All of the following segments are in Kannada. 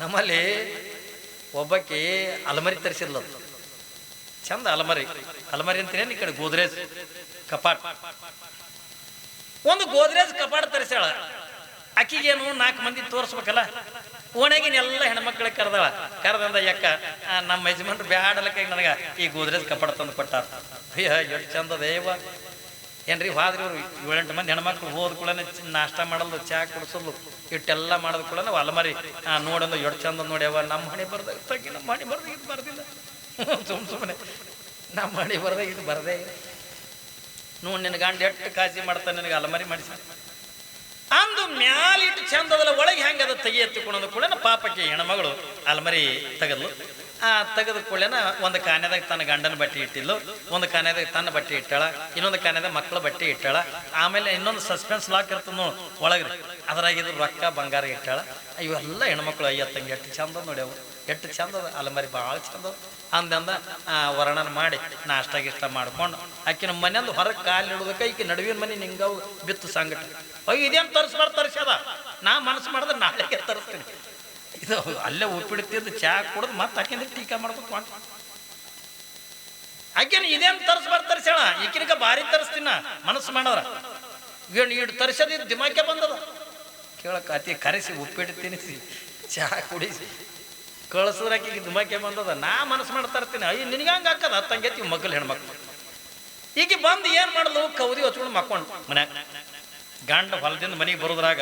ನಮ್ಮಲ್ಲಿ ಒಬ್ಬಕ್ಕೆ ಅಲಮರಿ ತರಿಸಿದ್ಲ, ಚಂದ ಅಲಮರಿ. ಅಲಮರಿ ಅಂತೀನಿ, ಈ ಕಡೆ ಗೋದ್ರೇಜ್ ಕಪಾಟ್. ಒಂದು ಗೋದ್ರೇಜ್ ಕಪಾಟ್ ತರಿಸ್ಯಾಳ. ಆಕಿಗೇನು 4 ಮಂದಿ ತೋರಿಸ್ಬೇಕಲ್ಲ, ಓಣೆಗಿನೆಲ್ಲ ಹೆಣ್ಮಕ್ಳಿಗೆ ಕರೆದಂದ ಯಾಕ ನಮ್ಮ ಯಜಮಾನ್ರು ಬ್ಯಾಡಲಕ್ಕ ನನಗೆ ಈ ಗೋದ್ರೇಜ್ ಕಪಾಟ್ ತಂದು ಕೊಟ್ಟಾರ. ಅಯ್ಯ ಎಷ್ಟು ಚಂದ ದೇವ ಏನ್ರಿ. ಹೋದ್ರಿ ಇವ್ರು 7-8 ಮಂದಿ ಹೆಣ್ಮಕ್ಳು ಹೋದ ಕೂಡ ನಾಷ್ಟ ಮಾಡಲ್ದು, ಚಾ ಕುಡಿಸೋದು, ಇಟ್ಟೆಲ್ಲ ಮಾಡೋದು ಕೂಡ ನಾವು ಅಲಮರಿ ನೋಡೋದು ಎಷ್ಟು ಚಂದ ನೋಡ್ಯಾವ. ನಮ್ಮ ಹಣಿ ಬರ್ದಾಗ ತಗ್ಗಿ, ನಮ್ಮ ಹಣಿ ಬರ್ದಾಗ ಇದು ಬರ್ದಿಲ್ಲ, ಸುಮ್ಮನೆ ನಮ್ಮ ಹಣಿ ಬರ್ದಾಗ ಇದು ಬರದೇ ನೋಡಿ. ನಿನ್ನ ಗಂಡ ಎಷ್ಟು ಕಾಳಜಿ ಮಾಡ್ತಾನೆ, ನನಗೆ ಅಲಮರಿ ಮಾಡಿಸ ಅಂದು ಮ್ಯಾಲಿಟ್ಟು ಚಂದದಲ್ಲ, ಒಳಗೆ ಹೆಂಗೆ ಅದು ತೆಗಿ ಎತ್ತಿಕೊಳ್ಳೋದು ಕೂಡ ಪಾಪಕ್ಕೆ ಹೆಣ್ಮಗಳು ಅಲಮರಿ ತೆಗೆದ್ಲು. ತೆಗೆದ ಕೂಡಲೇನ ಒಂದು ಕಾನ್ಯದಾಗ ತನ್ನ ಗಂಡನ ಬಟ್ಟೆ ಇಟ್ಟಿದ್ಲು, ಒಂದು ಕಾನ್ಯದಾಗ ತನ್ನ ಬಟ್ಟೆ ಇಟ್ಟಾಳ, ಇನ್ನೊಂದು ಕಾನ್ಯದಾಗ ಮಕ್ಕಳ ಬಟ್ಟೆ ಇಟ್ಟಾಳ. ಆಮೇಲೆ ಇನ್ನೊಂದು ಸಸ್ಪೆನ್ಸ್ ಲಾಕ್ ಇರ್ತದೆ ನೋಡಿ ಒಳಗ್ರಿ, ಅದ್ರಾಗಿದ್ರು ರೊಕ್ಕ ಬಂಗಾರ ಇಟ್ಟಾಳ. ಇವೆಲ್ಲ ಹೆಣ್ಮಕ್ಳು ಅಯ್ಯತ್ತಂಗೆ ಎಷ್ಟು ಚಂದ ನೋಡ್ಯಾವ, ಎಷ್ಟು ಚಂದದ ಅಲಮರಿ, ಭಾಳ ಚಂದ ಅಂದಂದ ವರ್ಣನ ಮಾಡಿ ನಾಷ್ಟ ಗಿಷ್ಟ ಮಾಡ್ಕೊಂಡು ಆಕಿನ ಮನೆಯಂದು ಹೊರಗೆ ಕಾಲಿಡೋದಕ್ಕೆ ಈಕೆ ನಡುವಿನ ಮನೆ ನಿಂಗವು ಬಿತ್ತು ಸಂಗಟ. ಅಯ್ಯೋ ಇದೇನು ತರಿಸ್ಯಾದ, ನಾ ಮನಸ್ಸು ಮಾಡಿದ್ರೆ ನಾಳೆಗೆ ತರಿಸ್ತೀನಿ. ಇದು ಅಲ್ಲೇ ಉಪ್ಪಿಡ್ತಿದ್ದು ಚಾ ಕುಡಿದು ಮತ್ತೆ ಆಕಿಂದ ಟೀಕಾ ಮಾಡ್ಬೇಕು ಅಂತ ಆಕಿನ ಇದೇನು ತರಿಸ್ಯಾಳ. ಈಕಿನಿಗ ಭಾರಿ ತರಿಸ್ತೀನ ಮನಸ್ಸು ಮಾಡದ್ರ. ಇಡು ತರಿಸೋದು ದಿಮಾಕೆ ಬಂದದ. ಕೇಳಕ್ಕೆ ಅತಿ ಕರೆಸಿ ಉಪ್ಪಿಟ್ಟು ತಿನ್ನಿಸಿ ಚಾ ಕುಡಿಸಿ ಕಳಿಸಿದ್ರೆ ಆಕಿಗೆ ದಿಮಾಕೆ ಬಂದದ. ನಾ ಮನಸ್ಸು ಮಾಡ್ತಾ ಇರ್ತೀನಿ, ಅಯ್ಯೋ ನಿನಗೆ ಹಂಗೆ ಹಾಕದ ಹತ್ತಂಗೈತಿ ಮಕ್ಕಳು ಹೆಣ್ಮಕ್ಳು. ಈಗ ಬಂದು ಏನು ಮಾಡಲು ಕೌದಿ ಹೊಚ್ಕೊಂಡು ಮಕ್ಕೊಂಡು ಮನ್ಯಾಗ. ಗಂಡ ಹೊಲದಿಂದ ಮನೆಗೆ ಬರೋದ್ರಾಗ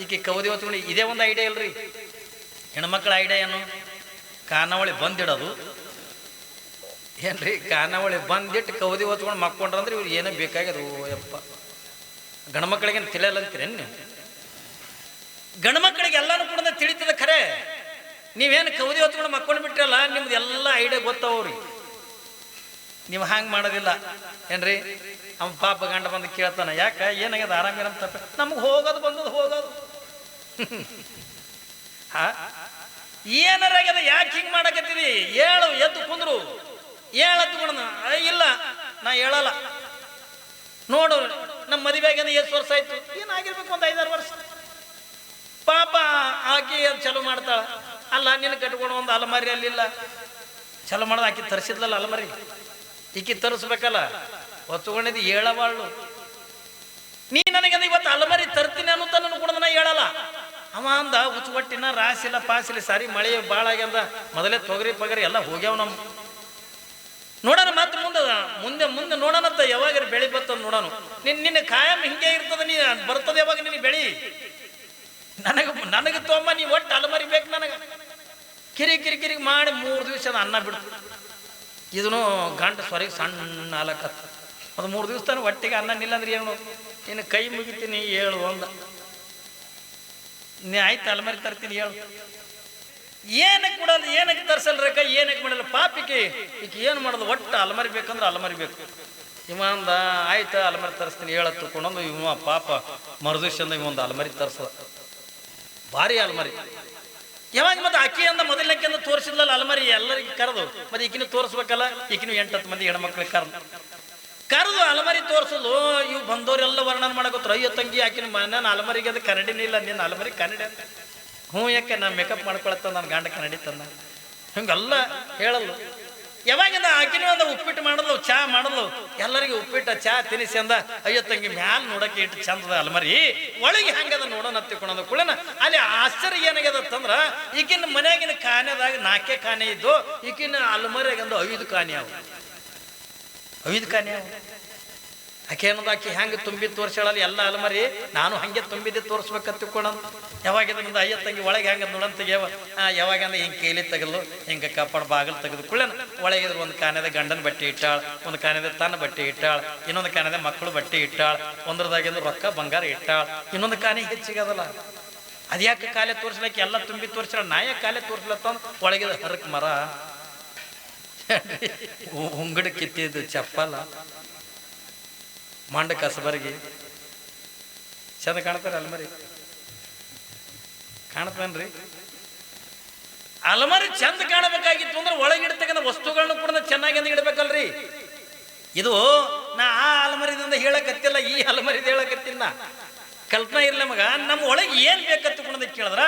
ಈಕೆ ಕೌದಿ ಹೊಚ್ಕೊಂಡು ಇದೇ ಒಂದು ಐಡಿಯಾ ಇಲ್ರಿ. ಹೆಣ್ಮಕ್ಳ ಐಡಿಯಾ ಏನು, ಖಾನಾವಳಿ ಬಂದಿಡೋದು ಏನ್ರಿ. ಖಾನಾವಳಿ ಬಂದಿಟ್ಟು ಕೌದಿ ಹೊಚ್ಕೊಂಡು ಮಕ್ಕೊಂಡ್ರಂದ್ರೆ ಇವ್ರು ಏನೋ ಬೇಕಾಗ್ಯದು. ಯಪ್ಪ ಗಂಡು ಮಕ್ಕಳಿಗೇನು ತಿಳಿಯಲ್ಲ ಅಂತೀರೇನು ನೀವು? ಗಂಡು ಮಕ್ಕಳಿಗೆ ಎಲ್ಲಾನು ಕೂಡ ತಿಳಿತದ ಖರೆ. ನೀವೇನು ಕೌದಿ ಹೊತ್ಕೊಂಡು ಮಕ್ಕೊಂಡು ಬಿಟ್ರಲ್ಲ, ನಿಮ್ದು ಎಲ್ಲ ಐಡಿಯಾ ಗೊತ್ತವ್ರಿ. ನೀವು ಹಂಗೆ ಮಾಡೋದಿಲ್ಲ ಏನ್ರಿ. ಅವ ಪಾಪ ಗಂಡ ಬಂದು ಕೇಳ್ತಾನ, ಯಾಕ ಏನಾಗ್ಯದ ಆರಾಮಿರ ತಪ್ಪ, ನಮ್ಗೆ ಹೋಗೋದು ಬಂದದು ಹೋಗೋದು ಏನಾರಾಗ್ಯದ, ಯಾಕೆ ಹಿಂಗೆ ಮಾಡಕತ್ತೀವಿ, ಹೇಳು ಎದ್ದು ಕುಂದ್ರು, ಹೇಳತ್ತು ಕೂಡ ಇಲ್ಲ ನಾ ಹೇಳಲ್ಲ. ನೋಡು ನಮ್ಮ ಮದುವೆಗೆ ಎಷ್ಟು ವರ್ಷ ಆಯ್ತು, ಏನಾಗಿರ್ಬೇಕು ಒಂದು 5-6 ವರ್ಷ. ಪಾಪ ಆಕಿ ಚಲೋ ಮಾಡ್ತಾಳ. ಅಲ್ಲ ನಿನ್ನ ಕಟ್ಕೊಂಡು ಒಂದು ಅಲಮಾರಿ ಅಲ್ಲಿಲ್ಲ, ಚಲೋ ಮಾಡೋದು ಆಕಿ ತರಿಸಿದ್ಲಲ್ಲ ಅಲಮಾರಿ, ಈಕಿ ತರಿಸ್ಬೇಕಲ್ಲ. ಹೊತ್ಕೊಂಡಿದ್ದು ಹೇಳಬಾಳು. ನೀ ನನಗೆ ಇವತ್ತು ಅಲಮಾರಿ ತರ್ತೀನಿ ಅನ್ನೋತ ನನ್ನ ಕೂಡ ನಾ ಹೇಳಲ್ಲ. ಅವ ಅಂದ ಉಚ್ಚುವಟ್ಟಿನ ರಾಸಿಲ್ಲ ಪಾಸಿಲ್ಲ, ಸಾರಿ ಮಳೆ ಭಾಳ ಆಗ್ಯದ, ಮೊದಲೇ ತೊಗರಿ ಎಲ್ಲ ಹೋಗ್ಯಾವ. ನಮ್ಮ ನೋಡೋಣ ಮತ್ತೆ ಮುಂದೆ ಮುಂದೆ ನೋಡೋಣಂತ. ಯಾವಾಗ ಬೆಳಿ ಬರ್ತದ ನೋಡೋಣ. ನಿನ್ನ ಕಾಯಂ ಹಿಂಗೆ ಇರ್ತದ, ನೀ ಬರ್ತದ ಯಾವಾಗ ನಿನ್ನ ಬೆಳಿ. ನನಗೆ ತೊಂಬ ನೀ ಒಟ್ಟು ಅಲಮಾರಿ ಬೇಕು ನನಗೆ. ಕಿರಿ ಮಾಡಿ 3 ದಿವಸದ ಅನ್ನ ಬಿಡ್ತು. ಇದನ್ನು ಗಂಟ ಸ್ವರಿಗೆ ಸಣ್ಣ ಹಾಲಕತ್ತ. ಅದು 3 ದಿವಸ ತಾನು ಒಟ್ಟಿಗೆ ಅನ್ನ ನಿಲ್ಲ ಅಂದ್ರೆ ಏನು, ನೀನು ಕೈ ಮುಗಿತೀನಿ ಹೇಳು ಅಂದ. ನೀ ಆಯ್ತು ಅಲಮಾರಿ ತರ್ತೀನಿ ಹೇಳು. ಏನಕ್ಕೆ ಬಿಡಲ್ಲ, ಏನಕ್ಕೆ ತರ್ಸಲ್ರಕ್ಕ, ಏನಕ್ಕೆ ಮಾಡಲ್ಲ. ಪಾಪಿಕೆ ಈಕೆ ಏನು ಮಾಡೋದು, ಒಟ್ಟು ಅಲಮಾರಿ ಬೇಕಂದ್ರೆ ಅಲಮಾರಿ ಬೇಕು. ಇವಂದ ಆಯ್ತು ಅಲಮಾರಿ ತರಿಸ್ತೀನಿ ಹೇಳತ್ ತಿಳ್ಕೊಂಡೊಂದು ಇವ ಪಾಪ ಮರುದಿವ್ಸಂದ ಇವೊಂದು ಅಲಮಾರಿ ತರ್ಸದ, ಭಾರಿ ಅಲಮಾರಿ. ಯಾವಾಗ ಮತ್ತೆ ಅಕ್ಕಿಯಿಂದ ಮೊದಲನೇಕಿಂದ ತೋರಿಸಿದ್ಲಲ್ಲ ಅಲಮಾರಿ, ಎಲ್ಲರಿಗೆ ಕರೆದು ಮತ್ತೆ ಈಕಿನ ತೋರಿಸ್ಬೇಕಲ್ಲ. ಈಕಿನ 8-10 ಮಂದಿ ಹೆಣ್ಮಕ್ಳಿಗೆ ಕರೆದು ಅಲಮಾರಿ ತೋರಿಸೋದು. ಇವು ಬಂದವರೆಲ್ಲ ವರ್ಣನೆ ಮಾಡಕೋತ್ರ, ಅಯ್ಯೋ ತಂಗಿ ಆಕಿನ ನನ್ನ ಅಲಮಾರಿಗೆ ಅದು ಕನ್ನಡಿನೇ ಇಲ್ಲ, ನಿನ್ನ ಅಲಮಾರಿ ಕನ್ನಡಿ ಅಂತ. ಯಾಕೆ ನಾ ಮೇಕಪ್ ಮಾಡ್ಕೊಳತ್ತ ನನ್ನ ಗಂಡ ಕನ್ನಡಿ ತಂದ, ಹಿಂಗೆಲ್ಲ ಹೇಳಲ್ಲು. ಯಾವಾಗಿಂದ ಆಕಿನ ಒಂದು ಉಪ್ಪಿಟ್ಟು ಮಾಡಲು, ಚಾ ಮಾಡಲು, ಎಲ್ಲರಿಗೂ ಉಪ್ಪಿಟ್ಟ ಚಾ ತಿನಿಸಿ ಅಂದ. ಅಯ್ಯೋ ತಂಗಿ ಮ್ಯಾಲ ನೋಡಕ್ಕೆ ಇಟ್ಟು ಚಂದದ ಅಲಮಾರಿ, ಒಳಗೆ ಹಂಗದ ನೋಡೋಣ ಹತ್ತಿಕೊಳ್ಳೋದು ಕುಳನ. ಅಲ್ಲಿ ಆಶ್ಚರ್ಯ ಏನಾಗ್ಯದಂದ್ರ, ಈಗಿನ ಮನೆಯಾಗಿನ ಕಾನೆದಾಗ 4 ಕಾನೆ ಇದ್ದು, ಈಗಿನ ಅಲಮಾರಿಯಾಗಂದು 5 ಕಾನೆ ಅವು, 5 ಕಾನೆ ಅವು. ಆಕೆ ಅನ್ನೋದು ಆಕೆ ಹೆಂಗೆ ತುಂಬಿ ತೋರಿಸ್ಯಾಳಲ್ಲಿ ಎಲ್ಲ ಅಲಮಾರಿ, ನಾನು ಹಂಗೆ ತುಂಬಿದ್ದೆ ತೋರಿಸ್ಬೇಕಂತ ತಿಳ್ಕೊಳ್ಳೋದು. ಯಾವಾಗ ನಿಮ್ದು ಅಯ್ಯ ತಂಗಿ ಒಳಗೆ ಹೆಂಗೆ ನೋಡಂತ ತೆಗಿಯವ. ಯಾವಾಗಂದ್ರೆ ಹಿಂಗೆ ಕೇಲಿ ತೆಗಲು, ಹಿಂಗೆ ಕಪಾಡು ಬಾಗಿಲು ತೆಗೆದು ಕುಳ್ಳೇನ ಒಳಗಿದ್ರು ಒಂದು ಕಾನೆದ ಗಂಡನ ಬಟ್ಟೆ ಇಟ್ಟಾಳ, ಒಂದು ಕಾನೆದ ತನ್ನ ಬಟ್ಟೆ ಇಟ್ಟಾಳ, ಇನ್ನೊಂದು ಕಾನೆದ ಮಕ್ಕಳು ಬಟ್ಟೆ ಇಟ್ಟಾಳ, ಒಂದ್ರದಾಗಿಂದು ರೊಕ್ಕ ಬಂಗಾರ ಇಟ್ಟಾಳ, ಇನ್ನೊಂದು ಕಾನೆ ಹೆಚ್ಚಿಗದಲ್ಲ. ಅದ್ಯಾಕೆ ಕಾಲೇ ತೋರಿಸ್ಲಿಕ್ಕೆ ಎಲ್ಲ ತುಂಬಿ ತೋರಿಸ್ಯಾಳ. ನಾ ಯಾಕೆ ಕಾಲೇ ತೋರಿಸ್ಲತ್ತ ಒಳಗಿದ ಹರಕ್ ಮರ, ಉಂಗಡ ಕಿತ್ತಿದ್ದು ಚಪ್ಪಲ, ಮಂಡ ಕಸಬರ್ಗಿ ಚಂದ ಕಾಣ್ತಾರೆ ಅಲಮಾರಿ. ಕಾಣತ್ವೇನ್ರಿ? ಅಲಮಾರಿ ಚಂದ ಕಾಣಬೇಕಾಗಿತ್ತು ಅಂದ್ರೆ ಒಳಗಿಡ್ತಕ್ಕಂಥ ವಸ್ತುಗಳನ್ನು ಕೂಡ ಚೆನ್ನಾಗಿ ಇಡ್ಬೇಕಲ್ರಿ. ಇದು ನಾ ಆ ಅಲಮಾರಿದಿಂದ ಹೇಳಕತ್ತಿಲ್ಲ, ಈ ಅಲಮಾರಿದ ಹೇಳಕತ್ತಿಲ್ಲ. ಕಲ್ಪನಾ ಇರ್ಲಿ ಮಗ, ನಮ್ಮ ಒಳಗೆ ಏನ್ ಬೇಕಂತ ಕೇಳಿದ್ರ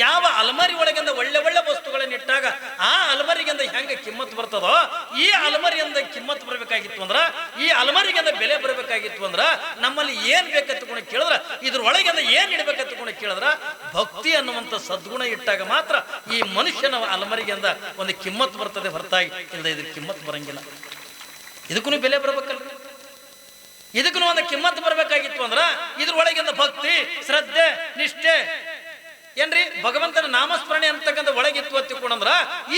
ಯಾವ ಅಲಮಾರಿ ಒಳಗಿಂದ ಒಳ್ಳೆ ಒಳ್ಳೆ ವಸ್ತುಗಳನ್ನ ಇಟ್ಟಾಗ ಆ ಅಲಮಾರಿಗಿಂದ ಹೆಂಗೆ ಕಿಮ್ಮತ್ ಬರ್ತದೋ ಈ ಅಲಮಾರಿಯಿಂದ ಕಿಮ್ಮತ್ ಬರಬೇಕಾಗಿತ್ತು ಅಂದ್ರ ಈ ಅಲಮಾರಿಗಿಂದ ಬೆಲೆ ಬರಬೇಕಾಗಿತ್ತು ಅಂದ್ರ ನಮ್ಮಲ್ಲಿ ಏನ್ ಬೇಕಂತಕೊಂಡು ಕೇಳಿದ್ರ ಇದ್ರೊಳಗಿಂದ ಏನ್ ಇಡ್ಬೇಕಂತಕೊಂಡು ಕೇಳಿದ್ರ ಭಕ್ತಿ ಅನ್ನುವಂಥ ಸದ್ಗುಣ ಇಟ್ಟಾಗ ಮಾತ್ರ ಈ ಮನುಷ್ಯನ ಅಲಮಾರಿಗಿಂದ ಒಂದು ಕಿಮ್ಮತ್ ಬರ್ತದೆ ಹೊರತಾಗಿ ಇಲ್ಲದ ಇದ್ರ ಕಿಮ್ಮತ್ ಬರಂಗಿಲ್ಲ. ಇದಕ್ಕೂ ಬೆಲೆ ಬರ್ಬೇಕಲ್ರಿ, ಇದಕ್ಕೂ ಒಂದು ಕಿಮ್ಮತ್ ಬರ್ಬೇಕಾಗಿತ್ತು ಅಂದ್ರ ಇದ್ರೊಳಗಿಂದ ಭಕ್ತಿ ಶ್ರದ್ಧೆ ನಿಷ್ಠೆ ಏನ್ರಿ ಭಗವಂತನ ನಾಮಸ್ಮರಣೆ ಅಂತಕ್ಕಂಥ ಒಳಗಿತ್ತು ಹತ್ತಿಕೊಂಡ್ರ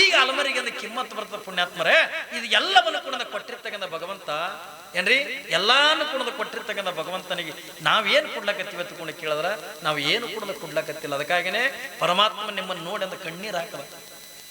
ಈಗ ಅಲಮರಿಗಿಂದ ಕಿಮ್ಮತ್ ಬರ್ತದೆ. ಪುಣ್ಯಾತ್ಮರೇ, ಇದು ಎಲ್ಲವನ್ನು ಕೂಡ ಕೊಟ್ಟಿರ್ತಕ್ಕಂಥ ಭಗವಂತ ಏನ್ರಿ ಎಲ್ಲಾನು ಕೂಡ ಕೊಟ್ಟಿರ್ತಕ್ಕಂಥ ಭಗವಂತನಿಗೆ ನಾವೇನು ಕೊಡ್ಲಕತ್ತೀವಿ ಹತ್ತಿಕೊಂಡು ಕೇಳಿದ್ರ ನಾವು ಏನು ಕೂಡ ಕೊಡ್ಲಕತ್ತಿಲ್ಲ. ಅದಕ್ಕಾಗಿನೇ ಪರಮಾತ್ಮ ನಿಮ್ಮನ್ನು ನೋಡಿ ಅಂತ ಕಣ್ಣೀರು ಹಾಕದ.